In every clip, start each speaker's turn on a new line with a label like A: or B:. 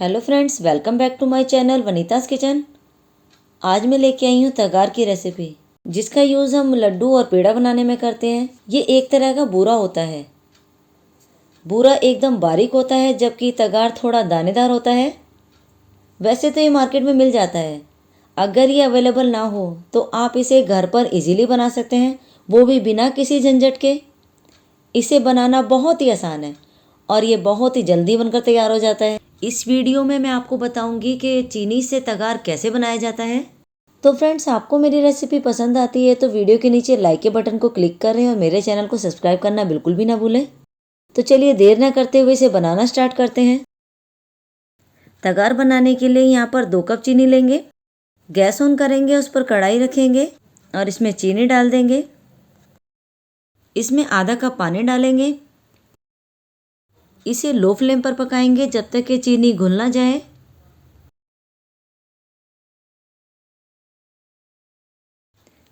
A: Hello friends, welcome back to my channel Vanita's kitchen. आज मैं लेके आई हूँ तगार की रेसिपी, जिसका यूज़ हम लड्डू और पेड़ा बनाने में करते हैं। ये एक तरह का बूरा होता है। बूरा एकदम बारीक होता है, जबकि तगार थोड़ा दानेदार होता है। वैसे तो ये मार्केट में मिल जाता है। अगर ये अवेलेबल ना हो तो आप इसे घर पर इजीली बना सकते हैं, वो भी बिना किसी झंझट के। इसे बनाना बहुत ही आसान है और ये बहुत ही जल्दी बनकर तैयार हो जाता है। इस वीडियो में मैं आपको बताऊंगी कि चीनी से तगार कैसे बनाया जाता है। तो फ्रेंड्स, आपको मेरी रेसिपी पसंद आती है तो वीडियो के नीचे लाइक के बटन को क्लिक करें और मेरे चैनल को सब्सक्राइब करना बिल्कुल भी ना भूलें। तो चलिए देर न करते हुए इसे बनाना स्टार्ट करते हैं। तगार बनाने के लिए यहाँ पर 2 कप चीनी लेंगे। गैस ऑन करेंगे, उस पर कढ़ाई रखेंगे और इसमें चीनी डाल देंगे। इसमें आधा कप पानी डालेंगे। इसे लो फ्लेम पर पकाएंगे जब तक कि चीनी घुल ना जाए।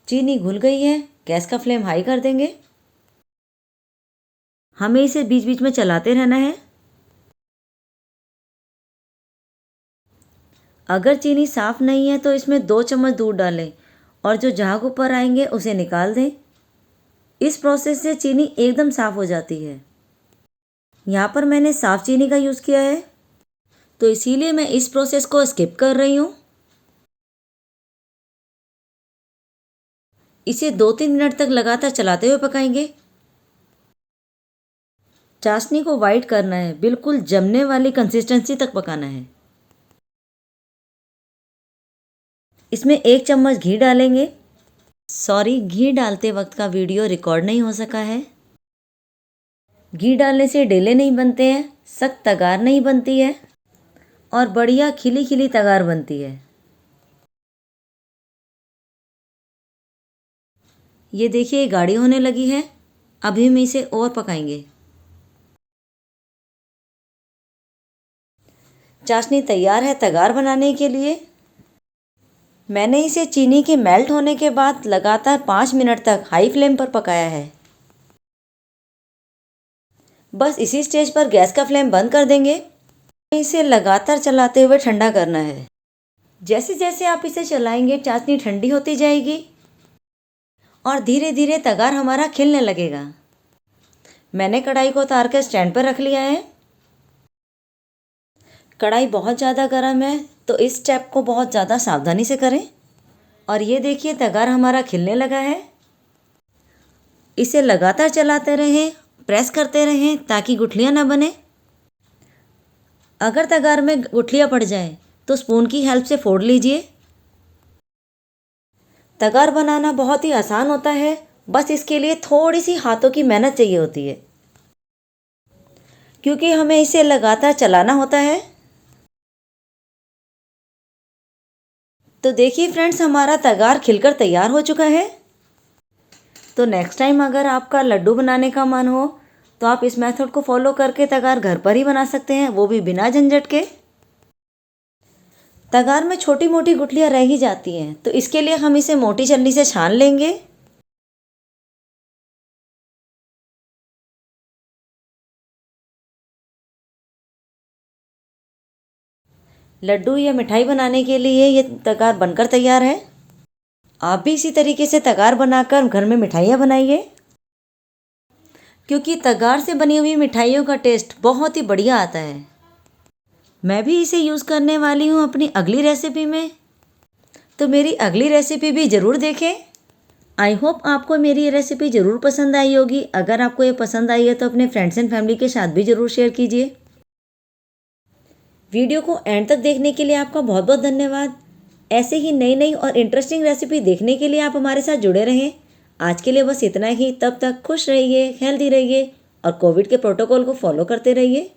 A: चीनी घुल गई है, गैस का फ्लेम हाई कर देंगे। हमें इसे बीच बीच में चलाते रहना है। अगर चीनी साफ़ नहीं है तो इसमें 2 चम्मच दूध डालें और जो झाग ऊपर आएंगे उसे निकाल दें। इस प्रोसेस से चीनी एकदम साफ़ हो जाती है। यहाँ पर मैंने साफ़ चीनी का यूज़ किया है, तो इसीलिए मैं इस प्रोसेस को स्किप कर रही हूँ। इसे 2-3 मिनट तक लगातार चलाते हुए पकाएंगे। चाशनी को वाइट करना है, बिल्कुल जमने वाली कंसिस्टेंसी तक पकाना है। इसमें 1 चम्मच घी डालेंगे। सॉरी, घी डालते वक्त का वीडियो रिकॉर्ड नहीं हो सका है। घी डालने से डेले नहीं बनते हैं, सख्त तगार नहीं बनती है और बढ़िया खिली खिली तगार बनती है। ये देखिए, गाढ़ी होने लगी है। अभी हम इसे और पकाएंगे। चाशनी तैयार है तगार बनाने के लिए। मैंने इसे चीनी के मेल्ट होने के बाद लगातार 5 मिनट तक हाई फ्लेम पर पकाया है। बस इसी स्टेज पर गैस का फ्लेम बंद कर देंगे। इसे लगातार चलाते हुए ठंडा करना है। जैसे जैसे आप इसे चलाएंगे चाशनी ठंडी होती जाएगी और धीरे धीरे तगार हमारा खिलने लगेगा। मैंने कढ़ाई को उतार कर स्टैंड पर रख लिया है। कढ़ाई बहुत ज़्यादा गर्म है, तो इस स्टेप को बहुत ज़्यादा सावधानी से करें। और ये देखिए, तगार हमारा खिलने लगा है। इसे लगातार चलाते रहें, प्रेस करते रहें ताकि गुठलियाँ ना बने। अगर तगार में गुठलियाँ पड़ जाए तो स्पून की हेल्प से फोड़ लीजिए। तगार बनाना बहुत ही आसान होता है, बस इसके लिए थोड़ी सी हाथों की मेहनत चाहिए होती है, क्योंकि हमें इसे लगातार चलाना होता है। तो देखिए फ्रेंड्स, हमारा तगार खिलकर तैयार हो चुका है। तो नेक्स्ट टाइम अगर आपका लड्डू बनाने का मन हो तो आप इस मेथड को फॉलो करके तगार घर पर ही बना सकते हैं, वो भी बिना झंझट के। तगार में छोटी मोटी गुठलियाँ रह ही जाती हैं, तो इसके लिए हम इसे मोटी छलनी से छान लेंगे। लड्डू या मिठाई बनाने के लिए ये तगार बनकर तैयार है। आप भी इसी तरीके से तगार बनाकर घर में मिठाइयाँ बनाइए, क्योंकि तगार से बनी हुई मिठाइयों का टेस्ट बहुत ही बढ़िया आता है। मैं भी इसे यूज़ करने वाली हूँ अपनी अगली रेसिपी में, तो मेरी अगली रेसिपी भी ज़रूर देखें। आई होप आपको मेरी ये रेसिपी ज़रूर पसंद आई होगी। अगर आपको ये पसंद आई है तो अपने फ्रेंड्स एंड फैमिली के साथ भी ज़रूर शेयर कीजिए। वीडियो को एंड तक देखने के लिए आपका बहुत बहुत धन्यवाद। ऐसे ही नई नई और इंटरेस्टिंग रेसिपी देखने के लिए आप हमारे साथ जुड़े रहें। आज के लिए बस इतना ही। तब तक खुश रहिए, हेल्दी रहिए और कोविड के प्रोटोकॉल को फॉलो करते रहिए।